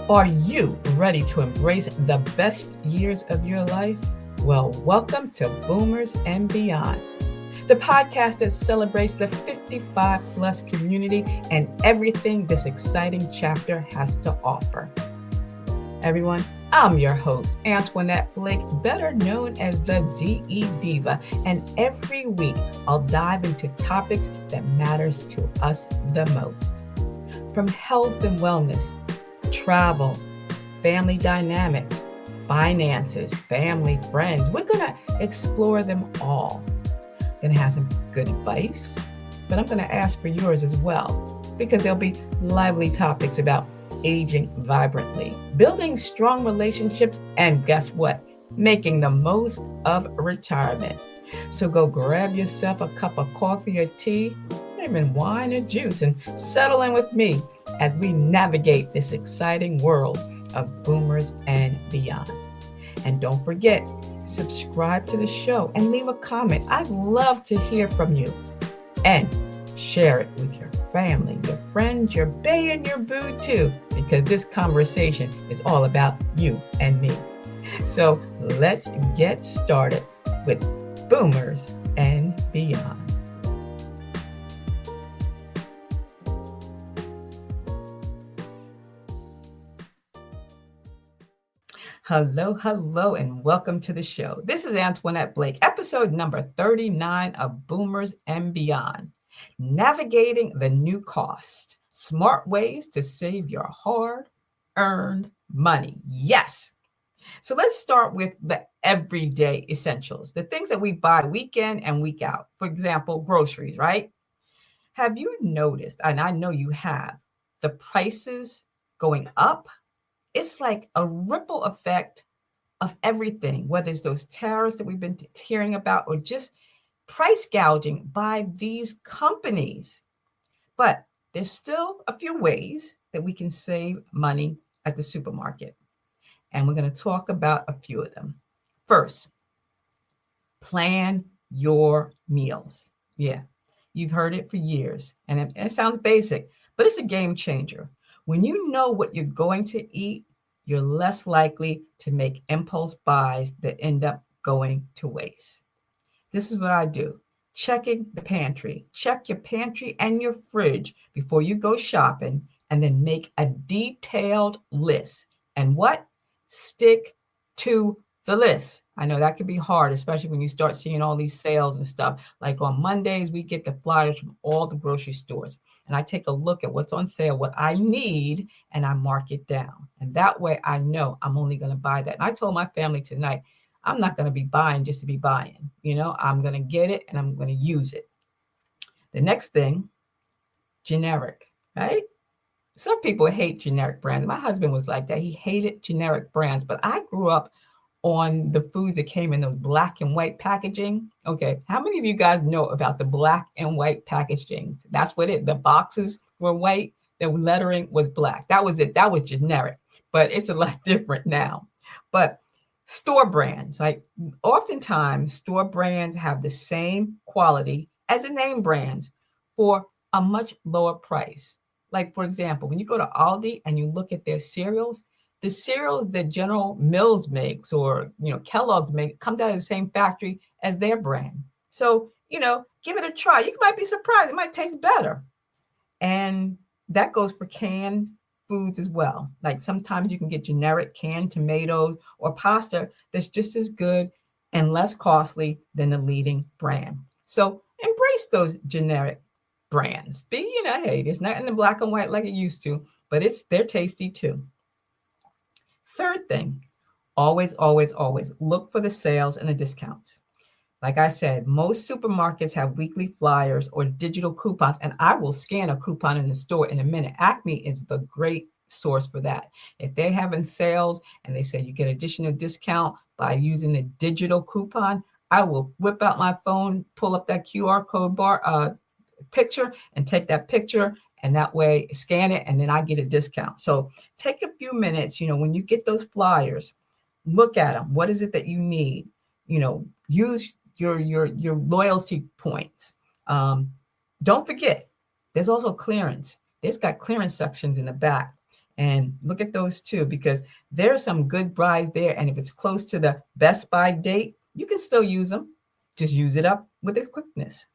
Are you ready to embrace the best years of your life? Well, welcome to Boomers and Beyond, the podcast that celebrates the 55 plus community and everything this exciting chapter has to offer. Everyone, I'm your host, Antionette Blake, better known as the DE Diva, and every week I'll dive into topics that matters to us the most. From health and wellness, travel, family dynamics, finances, family, friends. We're going to explore them all. Going to have some good advice, but I'm going to ask for yours as well, because there'll be lively topics about aging vibrantly, building strong relationships, and guess what? Making the most of retirement. So go grab yourself a cup of coffee or tea, even wine or juice, and settle in with me as we navigate this exciting world of Boomers and Beyond. And don't forget, subscribe to the show and leave a comment. I'd love to hear from you. And share it with your family, your friends, your bae, and your boo too, because this conversation is all about you and me. So let's get started with Boomers and Beyond. Hello, and welcome to the show. This is Antionette Blake, episode number 39 of Boomers and Beyond. Navigating the new cost. Smart ways to save your hard-earned money. Yes. So let's start with the everyday essentials, the things that we buy week in and week out. For example, groceries, right? Have you noticed, and I know you have, the prices going up? It's like a ripple effect of everything, whether it's those tariffs that we've been hearing about or just price gouging by these companies. But there's still a few ways that we can save money at the supermarket. And we're going to talk about a few of them. First, plan your meals. Yeah, you've heard it for years, and it sounds basic, but it's a game changer. When you know what you're going to eat, you're less likely to make impulse buys that end up going to waste. This is what I do. Checking the pantry. Check your pantry and your fridge before you go shopping, and then make a detailed list. And what? Stick to the list. I know that can be hard, especially when you start seeing all these sales and stuff. Like on Mondays, we get the flyers from all the grocery stores. And I take a look at what's on sale, what I need, and I mark it down. And that way I know I'm only going to buy that. And I told my family tonight, I'm not going to be buying just to be buying. I'm going to get it and I'm going to use it. The next thing, generic, right? Some people hate generic brands. My husband was like that. He hated generic brands, but I grew up on the foods that came in those black and white packaging. Okay, how many of you guys know about the black and white packaging? That's what the boxes were white, the lettering was black. That was it. That was generic, but it's a lot different now. But store brands, like oftentimes store brands have the same quality as the name brands for a much lower price. Like, for example, when you go to Aldi and you look at their cereals, the cereals that General Mills makes or, Kellogg's make comes out of the same factory as their brand. So, give it a try. You might be surprised. It might taste better. And that goes for canned foods as well. Like sometimes you can get generic canned tomatoes or pasta that's just as good and less costly than the leading brand. So embrace those generic brands. Hey, there's nothing in black and white like it used to, but they're tasty too. Third thing, always look for the sales and the discounts. Like I said, most supermarkets have weekly flyers or digital coupons, and I will scan a coupon in the store in a minute. Acme is the great source for that. If they're having sales and they say you get additional discount by using the digital coupon, I will whip out my phone, pull up that QR code picture and take that picture, and that way scan it, and then I get a discount. So take a few minutes, when you get those flyers, look at them. What is it that you need? Use your loyalty points. Don't forget, there's also clearance. It's got clearance sections in the back. And look at those too, because there's some good buys there. And if it's close to the best buy date, you can still use them. Just use it up with a quickness.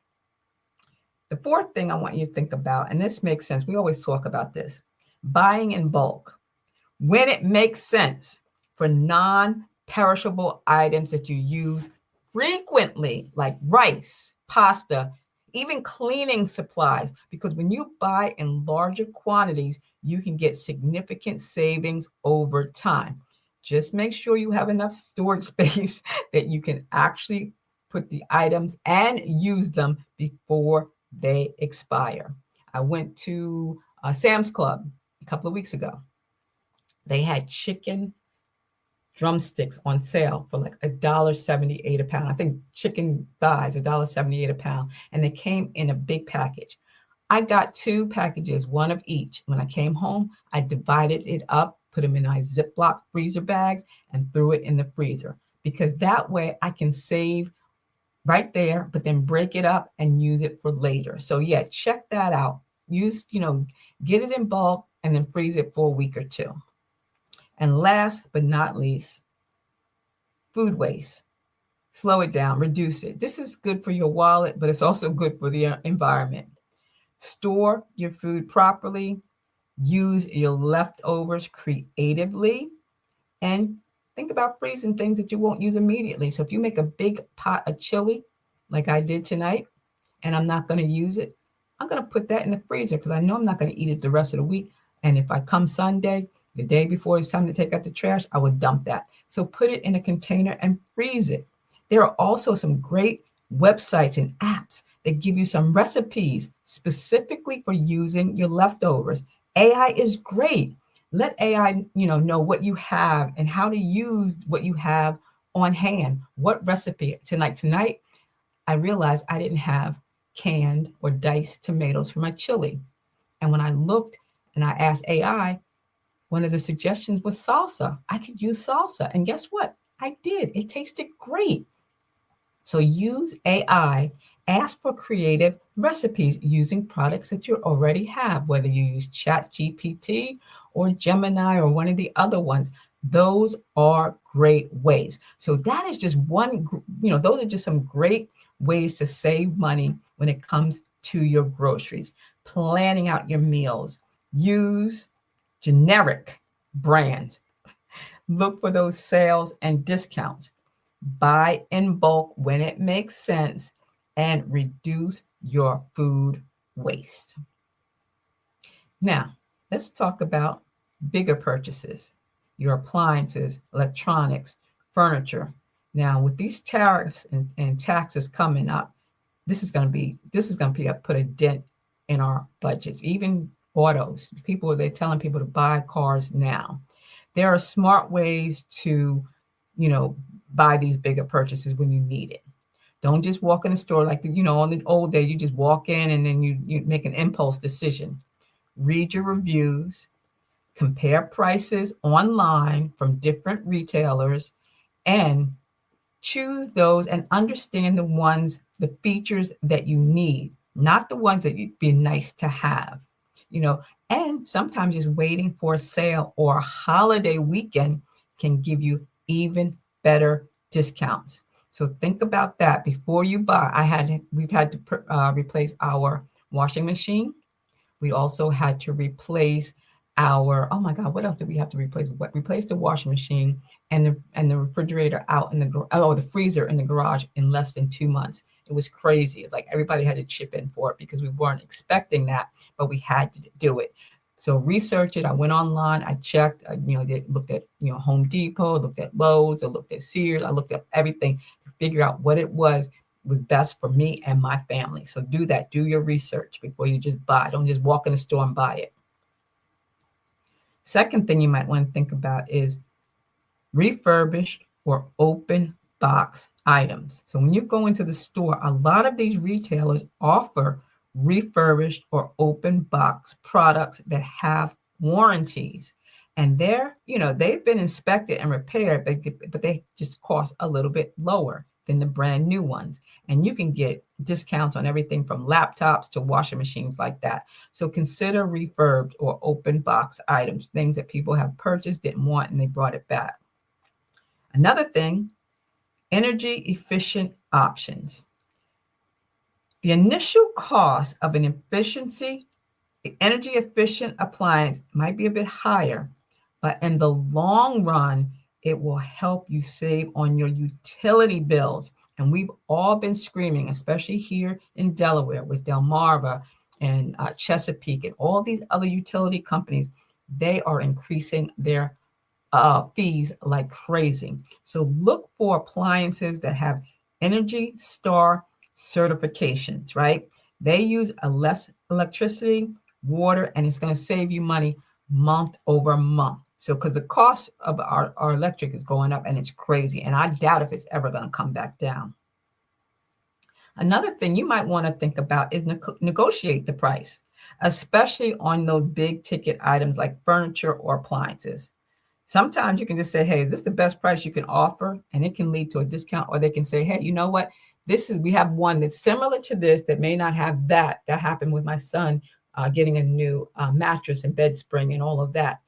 The fourth thing I want you to think about, and this makes sense, we always talk about this, buying in bulk. When it makes sense for non-perishable items that you use frequently, like rice, pasta, even cleaning supplies, because when you buy in larger quantities, you can get significant savings over time. Just make sure you have enough storage space that you can actually put the items and use them before they expire. I went to Sam's Club a couple of weeks ago. They had chicken drumsticks on sale for like $1.78 a pound. I think chicken thighs, $1.78 a pound. And they came in a big package. I got 2 packages, one of each. When I came home, I divided it up, put them in my Ziploc freezer bags, and threw it in the freezer. Because that way I can save right there, but then break it up and use it for later. So yeah, check that out. Use, get it in bulk and then freeze it for a week or 2. And last but not least, food waste. Slow it down, reduce it. This is good for your wallet, but it's also good for the environment. Store your food properly, use your leftovers creatively, and think about freezing things that you won't use immediately. So if you make a big pot of chili, like I did tonight, and I'm not going to use it, I'm going to put that in the freezer because I know I'm not going to eat it the rest of the week. And if I come Sunday, the day before it's time to take out the trash, I will dump that. So put it in a container and freeze it. There are also some great websites and apps that give you some recipes specifically for using your leftovers. AI is great. Let AI, know what you have and how to use what you have on hand. What recipe? Tonight, I realized I didn't have canned or diced tomatoes for my chili. And when I looked and I asked AI, one of the suggestions was salsa. I could use salsa. And guess what? I did. It tasted great. So use AI, ask for creative recipes using products that you already have, whether you use ChatGPT or Gemini or one of the other ones. Those are great ways. So that is just one, those are just some great ways to save money when it comes to your groceries. Planning out your meals. Use generic brands. Look for those sales and discounts. Buy in bulk when it makes sense and reduce your food waste. Now, let's talk about bigger purchases, your appliances, electronics, furniture. Now, with these tariffs and taxes coming up, this is going to put a dent in our budgets. Even autos, they're telling people to buy cars now. There are smart ways to, buy these bigger purchases when you need it. Don't just walk in the store like, on the old day, you just walk in and then you make an impulse decision. Read your reviews, compare prices online from different retailers, and choose those and understand the features that you need, not the ones that you'd be nice to have. And sometimes just waiting for a sale or a holiday weekend can give you even better discounts. So think about that before you buy. We've had to replace our washing machine. We also had to replace what else did we have to replace? Replace the washing machine and the refrigerator out in the freezer in the garage in less than 2 months. It was crazy. It's like everybody had to chip in for it because we weren't expecting that, but we had to do it. So research it. I went online. I checked. Looked at Home Depot. Looked at Lowe's. I looked at Sears. I looked at everything to figure out what it was best for me and my family. So do that. Do your research before you just buy. Don't just walk in the store and buy it. Second thing you might want to think about is refurbished or open box items. So when you go into the store, a lot of these retailers offer refurbished or open box products that have warranties. And they've been inspected and repaired, but they just cost a little bit lower than the brand new ones. And you can get discounts on everything from laptops to washing machines like that. So consider refurbed or open box items, things that people have purchased, didn't want, and they brought it back. Another thing, energy efficient options. The initial cost of an energy efficient appliance might be a bit higher, but in the long run, it will help you save on your utility bills. And we've all been screaming, especially here in Delaware with Delmarva and Chesapeake and all these other utility companies. They are increasing their fees like crazy. So look for appliances that have Energy Star certifications, right? They use less electricity, water, and it's going to save you money month over month. So because the cost of our electric is going up and it's crazy, and I doubt if it's ever going to come back down. Another thing you might want to think about is negotiate the price, especially on those big ticket items like furniture or appliances. Sometimes you can just say, hey, is this the best price you can offer? And it can lead to a discount. Or they can say, hey, you know what? We have one that's similar to this that may not have that. That happened with my son getting a new mattress and bed spring and all of that.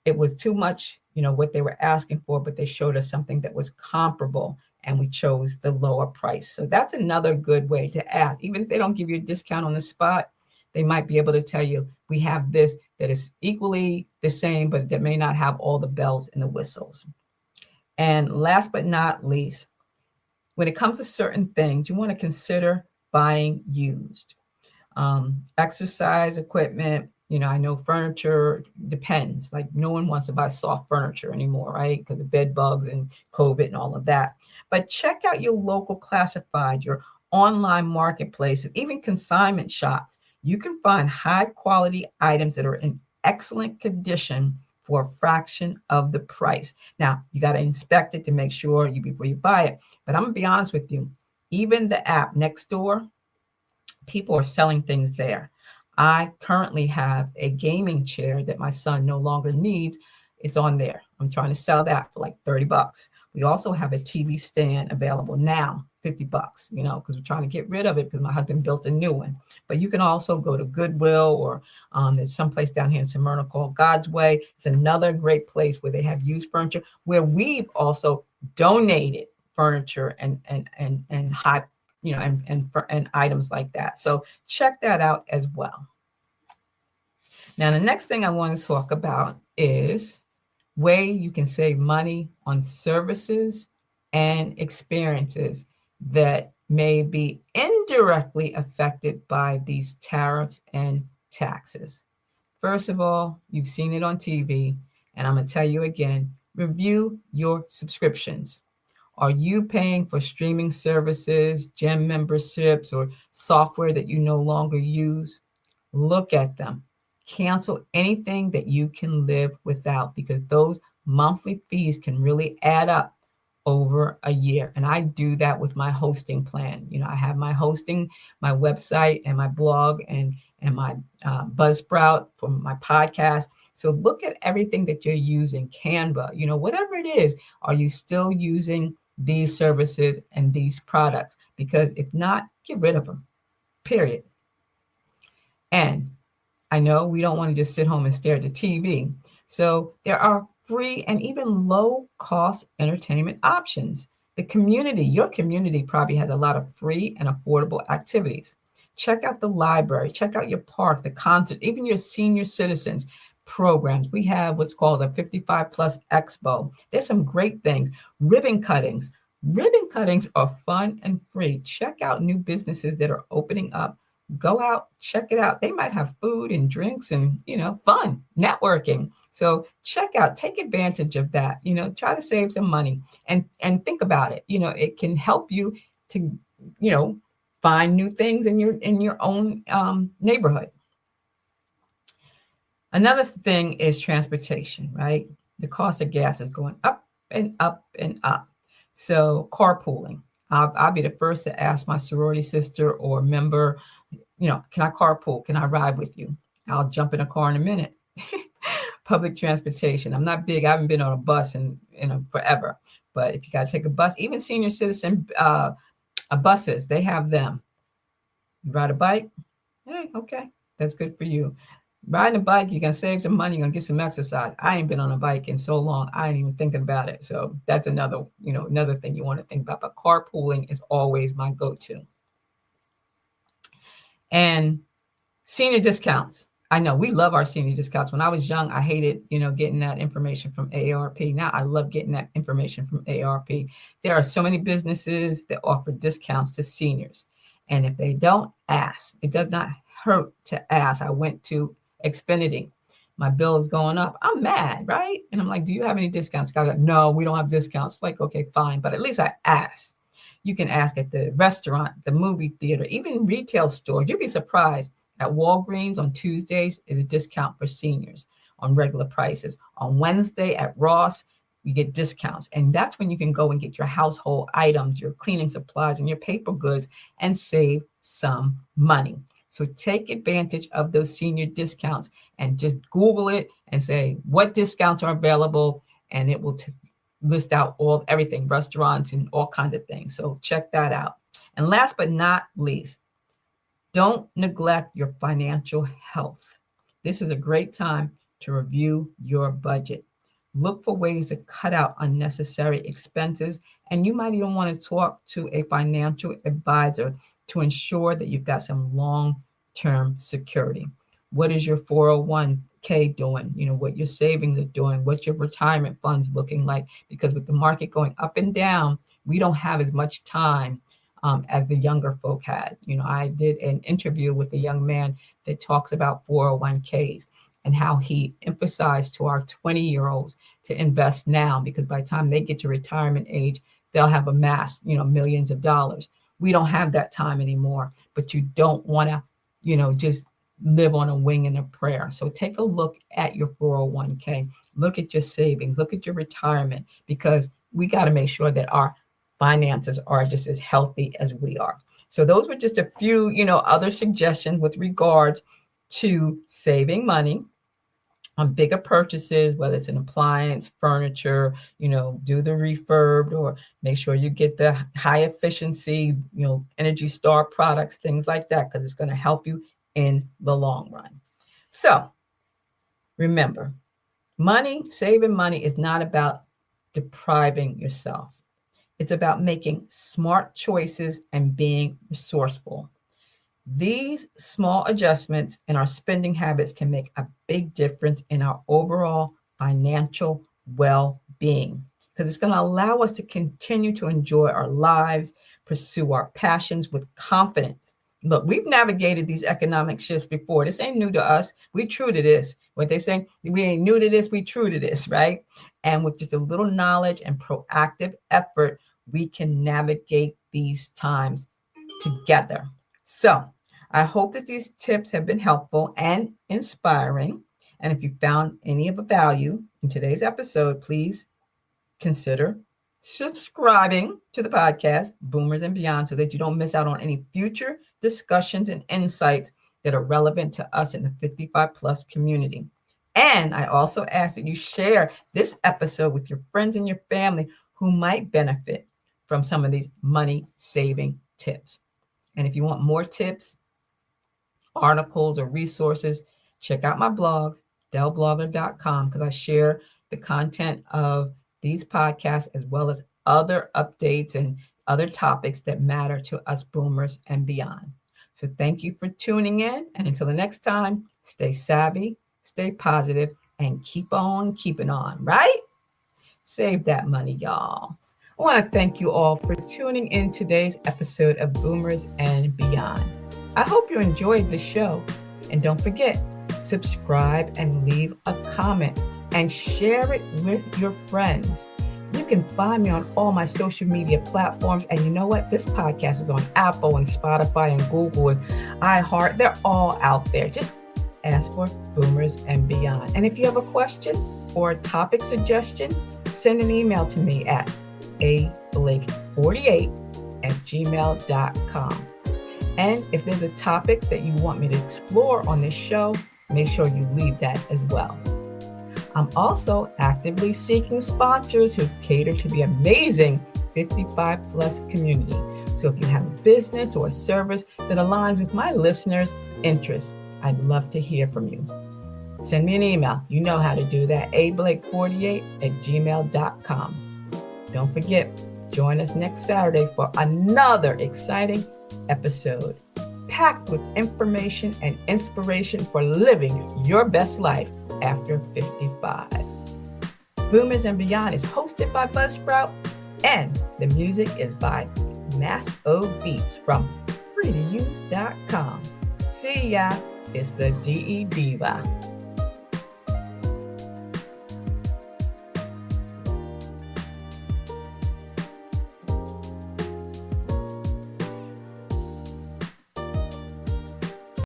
It was too much, what they were asking for, but they showed us something that was comparable and we chose the lower price. So that's another good way to ask. Even if they don't give you a discount on the spot, they might be able to tell you, we have this that is equally the same, but that may not have all the bells and the whistles. And last but not least, when it comes to certain things, you want to consider buying used. Exercise equipment, I know furniture depends. Like no one wants to buy soft furniture anymore, right? Because of bed bugs and COVID and all of that. But check out your local classified, your online marketplace, and even consignment shops. You can find high quality items that are in excellent condition for a fraction of the price. Now, you got to inspect it to make sure before you buy it. But I'm going to be honest with you, even the app Nextdoor, people are selling things there. I currently have a gaming chair that my son no longer needs. It's on there. I'm trying to sell that for like $30. We also have a TV stand available now, $50, because we're trying to get rid of it because my husband built a new one. But you can also go to Goodwill or there's someplace down here in Smyrna called God's Way. It's another great place where they have used furniture, where we've also donated furniture and high, and items like that. So check that out as well. Now, the next thing I want to talk about is way you can save money on services and experiences that may be indirectly affected by these tariffs and taxes. First of all, you've seen it on TV, and I'm going to tell you again, review your subscriptions. Are you paying for streaming services, gym memberships, or software that you no longer use? Look at them. Cancel anything that you can live without, because those monthly fees can really add up over a year. And I do that with my hosting plan. I have my hosting, my website and my blog and my Buzzsprout for my podcast. So look at everything that you're using, Canva, whatever it is. Are you still using these services and these products? Because if not, get rid of them, period. And I know we don't want to just sit home and stare at the TV. So there are free and even low cost entertainment options. Your community probably has a lot of free and affordable activities. Check out the library, check out your park, the concert, even your senior citizens programs. We have what's called a 55 Plus Expo. There's some great things. Ribbon cuttings. Ribbon cuttings are fun and free. Check out new businesses that are opening up. Go out, check it out. They might have food and drinks and, fun, networking. So check out, take advantage of that, try to save some money and think about it. It can help you to, find new things in your own neighborhood. Another thing is transportation, right? The cost of gas is going up and up and up. So carpooling. I'll be the first to ask my sorority sister or member, can I carpool? Can I ride with you? I'll jump in a car in a minute. Public transportation. I'm not big. I haven't been on a bus in forever. But if you got to take a bus, even senior citizen buses, they have them. You ride a bike? Hey, okay, that's good for you. Riding a bike, you're going to save some money, you're going to get some exercise. I ain't been on a bike in so long, I ain't even thinking about it. So that's another thing you want to think about. But carpooling is always my go-to. And senior discounts. I know we love our senior discounts. When I was young, I hated, getting that information from AARP. Now I love getting that information from AARP. There are so many businesses that offer discounts to seniors. And if they don't ask, it does not hurt to ask. I went to Xfinity. My bill is going up. I'm mad, right? And I'm like, do you have any discounts? Guys like, no, we don't have discounts. Like, okay, fine. But at least I asked. You can ask at the restaurant, the movie theater, even retail stores. You'd be surprised. At Walgreens on Tuesdays is a discount for seniors on regular prices. On Wednesday at Ross, you get discounts. And that's when you can go and get your household items, your cleaning supplies, and your paper goods and save some money. So take advantage of those senior discounts and just Google it and say what discounts are available, and it will list out everything, restaurants and all kinds of things. So check that out. And last but not least, don't neglect your financial health. This is a great time to review your budget. Look for ways to cut out unnecessary expenses, and you might even want to talk to a financial advisor to ensure that you've got some long-term security. What is your 401k doing? What your savings are doing? What's your retirement funds looking like? Because with the market going up and down, we don't have as much time as the younger folk had. I did an interview with a young man that talks about 401ks and how he emphasized to our 20-year-olds to invest now, because by the time they get to retirement age, they'll have amassed, millions of dollars. We don't have that time anymore, but you don't want to, just live on a wing and a prayer. So take a look at your 401k, look at your savings, look at your retirement, because we got to make sure that our finances are just as healthy as we are. So those were just a few, other suggestions with regards to saving money on bigger purchases, whether it's an appliance, furniture, do the refurbed, or make sure you get the high efficiency, Energy Star products, things like that, because it's going to help you in the long run. So remember, saving money is not about depriving yourself. It's about making smart choices and being resourceful. These small adjustments in our spending habits can make a big difference in our overall financial well-being, because it's going to allow us to continue to enjoy our lives, pursue our passions with confidence. Look, we've navigated these economic shifts before. This ain't new to us. We true to this. What they say, we ain't new to this, we true to this, right? And with just a little knowledge and proactive effort, we can navigate these times together. So I hope that these tips have been helpful and inspiring. And if you found any of the value in today's episode, please consider subscribing to the podcast, Boomers and Beyond, so that you don't miss out on any future discussions and insights that are relevant to us in the 55 plus community. And I also ask that you share this episode with your friends and your family who might benefit from some of these money saving tips. And if you want more tips, articles, or resources, check out my blog, delblogger.com, because I share the content of these podcasts as well as other updates and other topics that matter to us boomers and beyond. So thank you for tuning in. And until the next time, stay savvy, stay positive, and keep on keeping on, right? Save that money, y'all. I want to thank you all for tuning in today's episode of Boomers and Beyond. I hope you enjoyed the show. And don't forget, subscribe and leave a comment and share it with your friends. You can find me on all my social media platforms. And you know what? This podcast is on Apple and Spotify and Google and iHeart. They're all out there. Just ask for Boomers and Beyond. And if you have a question or a topic suggestion, send an email to me at ablake48@gmail.com. And if there's a topic that you want me to explore on this show, make sure you leave that as well. I'm also actively seeking sponsors who cater to the amazing 55 plus community. So if you have a business or a service that aligns with my listeners' interests, I'd love to hear from you. Send me an email. You know how to do that. ablake48@gmail.com. Don't forget, join us next Saturday for another exciting episode packed with information and inspiration for living your best life after 55. Boomers and Beyond is hosted by Buzzsprout, and the music is by Mass O Beats from freetouse.com. See ya, it's the DE Diva.